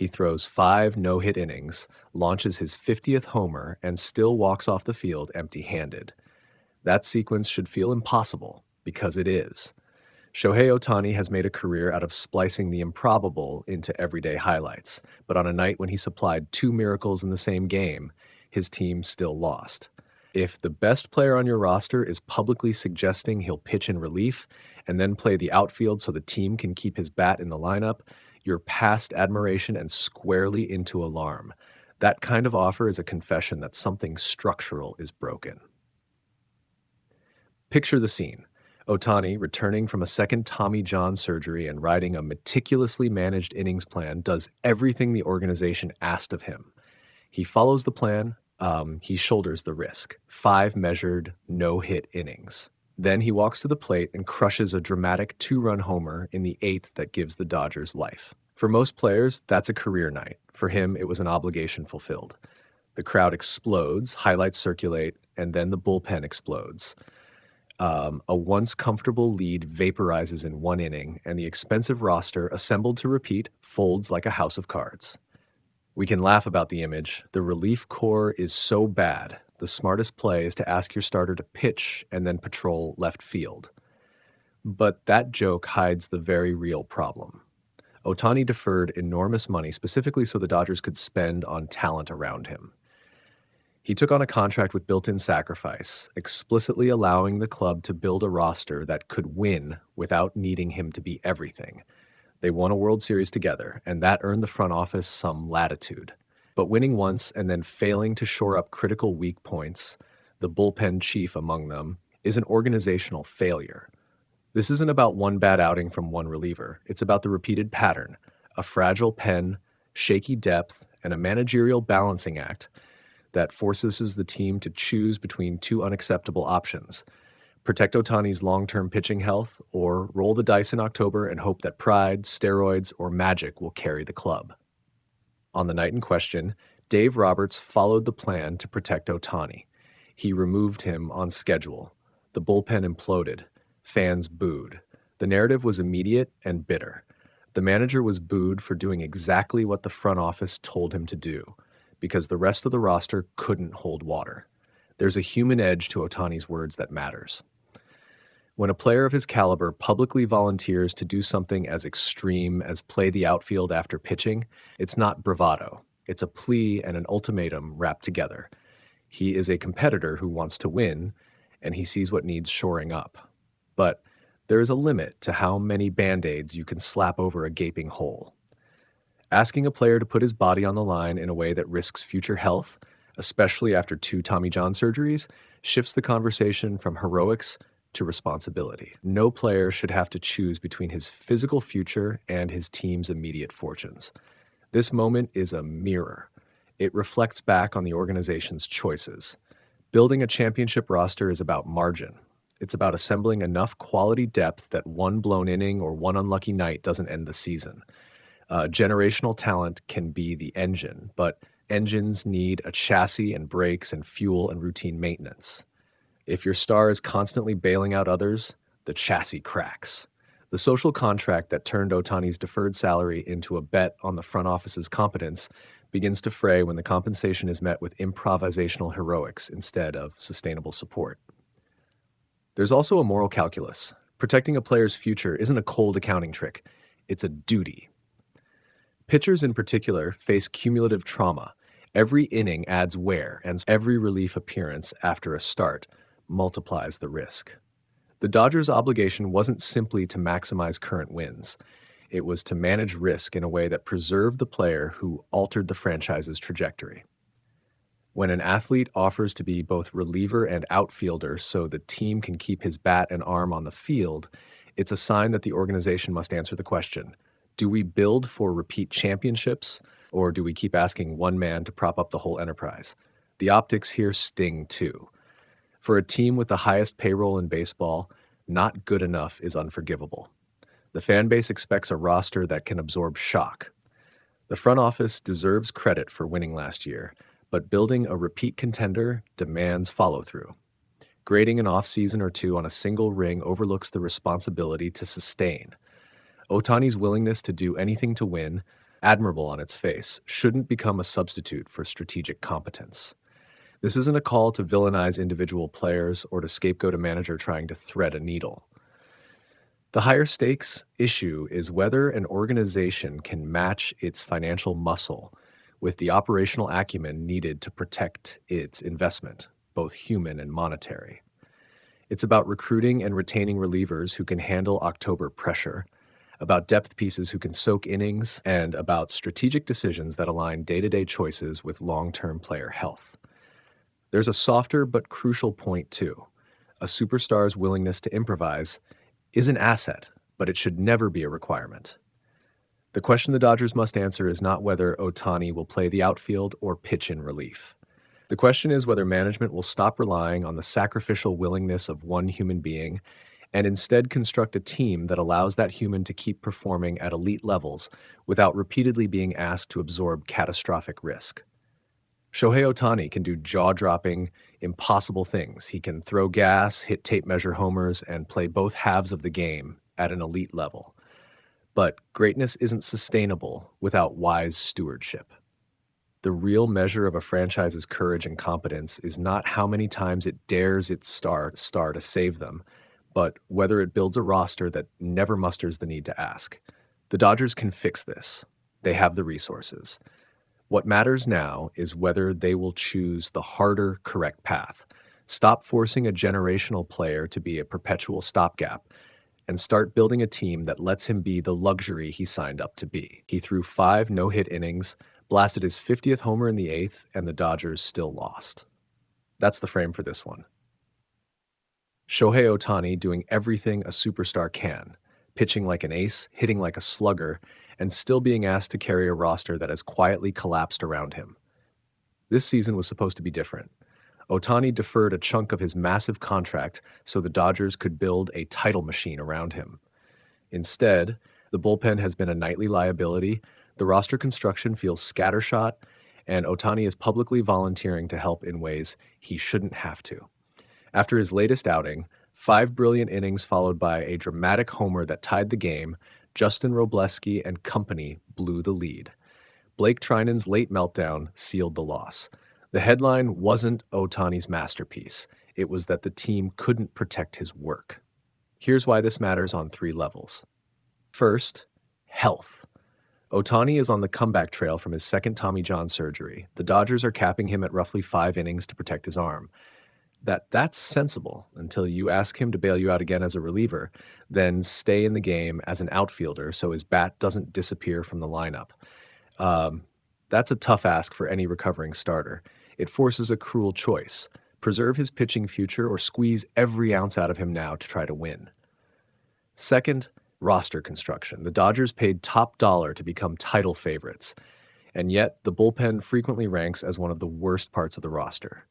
He throws 5 no-hit innings, launches his 50th homer, and still walks off the field empty-handed. That sequence should feel impossible, because it is. Shohei Ohtani has made a career out of splicing the improbable into everyday highlights, but on a night when he supplied 2 miracles in the same game, his team still lost. If the best player on your roster is publicly suggesting he'll pitch in relief and then play the outfield so the team can keep his bat in the lineup, you're past admiration and squarely into alarm. That kind of offer is a confession that something structural is broken. Picture the scene. Ohtani, returning from a second Tommy John surgery and riding a meticulously managed innings plan, does everything the organization asked of him. He follows the plan, he shoulders the risk. 5 measured, no-hit innings. Then he walks to the plate and crushes a dramatic 2-run homer in the 8th that gives the Dodgers life. For most players, that's a career night. For him, it was an obligation fulfilled. The crowd explodes, highlights circulate, and then the bullpen explodes. A once comfortable lead vaporizes in 1 inning, and the expensive roster, assembled to repeat, folds like a house of cards. We can laugh about the image. The relief corps is so bad. The smartest play is to ask your starter to pitch and then patrol left field. But that joke hides the very real problem. Ohtani deferred enormous money specifically so the Dodgers could spend on talent around him. He took on a contract with built-in sacrifice, explicitly allowing the club to build a roster that could win without needing him to be everything. They won a World Series together, and that earned the front office some latitude. But winning once and then failing to shore up critical weak points, the bullpen chief among them, is an organizational failure. This isn't about one bad outing from one reliever. It's about the repeated pattern, a fragile pen, shaky depth, and a managerial balancing act that forces the team to choose between 2 unacceptable options: protect Ohtani's long-term pitching health, or roll the dice in October and hope that pride, steroids, or magic will carry the club. On the night in question, Dave Roberts followed the plan to protect Ohtani. He removed him on schedule. The bullpen imploded. Fans booed. The narrative was immediate and bitter. The manager was booed for doing exactly what the front office told him to do, because the rest of the roster couldn't hold water. There's a human edge to Ohtani's words that matters. When a player of his caliber publicly volunteers to do something as extreme as play the outfield after pitching, it's not bravado. It's a plea and an ultimatum wrapped together. He is a competitor who wants to win, and he sees what needs shoring up. But there is a limit to how many Band-Aids you can slap over a gaping hole. Asking a player to put his body on the line in a way that risks future health, especially after 2 Tommy John surgeries, shifts the conversation from heroics to responsibility. No player should have to choose between his physical future and his team's immediate fortunes. This moment is a mirror. It reflects back on the organization's choices. Building a championship roster is about margin. It's about assembling enough quality depth that 1 blown inning or 1 unlucky night doesn't end the season. Generational talent can be the engine, but engines need a chassis and brakes and fuel and routine maintenance. If your star is constantly bailing out others, the chassis cracks. The social contract that turned Ohtani's deferred salary into a bet on the front office's competence begins to fray when the compensation is met with improvisational heroics instead of sustainable support. There's also a moral calculus. Protecting a player's future isn't a cold accounting trick. It's a duty. Pitchers in particular face cumulative trauma. Every inning adds wear, and every relief appearance after a start multiplies the risk. The Dodgers' obligation wasn't simply to maximize current wins. It was to manage risk in a way that preserved the player who altered the franchise's trajectory. When an athlete offers to be both reliever and outfielder so the team can keep his bat and arm on the field, it's a sign that the organization must answer the question: do we build for repeat championships, or do we keep asking one man to prop up the whole enterprise? The optics here sting too. For a team with the highest payroll in baseball, not good enough is unforgivable. The fan base expects a roster that can absorb shock. The front office deserves credit for winning last year, but building a repeat contender demands follow-through. Grading an off-season or 2 on a single ring overlooks the responsibility to sustain. Ohtani's willingness to do anything to win, admirable on its face, shouldn't become a substitute for strategic competence. This isn't a call to villainize individual players or to scapegoat a manager trying to thread a needle. The higher stakes issue is whether an organization can match its financial muscle with the operational acumen needed to protect its investment, both human and monetary. It's about recruiting and retaining relievers who can handle October pressure, about depth pieces who can soak innings, and about strategic decisions that align day-to-day choices with long-term player health. There's a softer but crucial point too. A superstar's willingness to improvise is an asset, but it should never be a requirement. The question the Dodgers must answer is not whether Ohtani will play the outfield or pitch in relief. The question is whether management will stop relying on the sacrificial willingness of one human being and instead construct a team that allows that human to keep performing at elite levels without repeatedly being asked to absorb catastrophic risk. Shohei Ohtani can do jaw-dropping, impossible things. He can throw gas, hit tape measure homers, and play both halves of the game at an elite level. But greatness isn't sustainable without wise stewardship. The real measure of a franchise's courage and competence is not how many times it dares its star to save them, but whether it builds a roster that never musters the need to ask. The Dodgers can fix this. They have the resources. What matters now is whether they will choose the harder, correct path. Stop forcing a generational player to be a perpetual stopgap and start building a team that lets him be the luxury he signed up to be. He threw 5 no-hit innings, blasted his 50th homer in the 8th, and the Dodgers still lost. That's the frame for this one. Shohei Ohtani doing everything a superstar can, pitching like an ace, hitting like a slugger, and still being asked to carry a roster that has quietly collapsed around him. This season was supposed to be different. Ohtani deferred a chunk of his massive contract so the Dodgers could build a title machine around him. Instead, the bullpen has been a nightly liability, the roster construction feels scattershot, and Ohtani is publicly volunteering to help in ways he shouldn't have to. After his latest outing, 5 brilliant innings followed by a dramatic homer that tied the game, Justin Robleski and company blew the lead. Blake Trinan's late meltdown sealed the loss. The headline wasn't Ohtani's masterpiece. It was that the team couldn't protect his work. Here's why this matters on 3 levels. First, health. Ohtani is on the comeback trail from his second Tommy John surgery. The Dodgers are capping him at roughly 5 innings to protect his arm. That's sensible until you ask him to bail you out again as a reliever, then stay in the game as an outfielder so his bat doesn't disappear from the lineup. That's a tough ask for any recovering starter. It forces a cruel choice: preserve his pitching future or squeeze every ounce out of him now to try to win. Second, roster construction. The Dodgers paid top dollar to become title favorites, and yet the bullpen frequently ranks as one of the worst parts of the roster.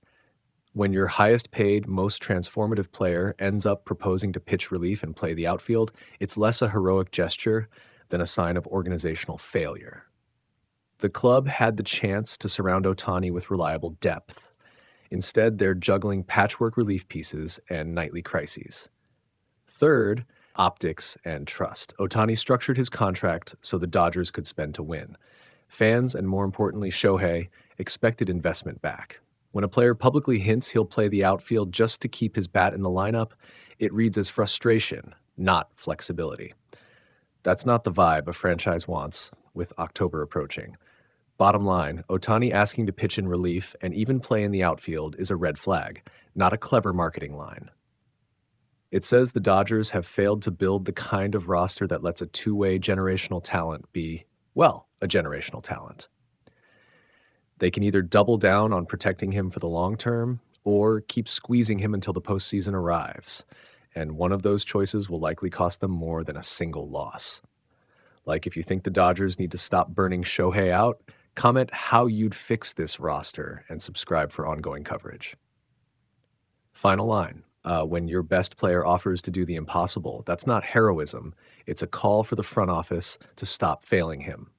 When your highest paid, most transformative player ends up proposing to pitch relief and play the outfield, it's less a heroic gesture than a sign of organizational failure. The club had the chance to surround Ohtani with reliable depth. Instead, they're juggling patchwork relief pieces and nightly crises. Third, optics and trust. Ohtani structured his contract so the Dodgers could spend to win. Fans, and more importantly Shohei, expected investment back. When a player publicly hints he'll play the outfield just to keep his bat in the lineup, it reads as frustration, not flexibility. That's not the vibe a franchise wants with October approaching. Bottom line, Ohtani asking to pitch in relief and even play in the outfield is a red flag, not a clever marketing line. It says the Dodgers have failed to build the kind of roster that lets a two-way generational talent be, well, a generational talent. They can either double down on protecting him for the long term or keep squeezing him until the postseason arrives, and one of those choices will likely cost them more than a single loss. Like, if you think the Dodgers need to stop burning Shohei out, comment how you'd fix this roster and subscribe for ongoing coverage. Final line. When your best player offers to do the impossible, that's not heroism. It's a call for the front office to stop failing him.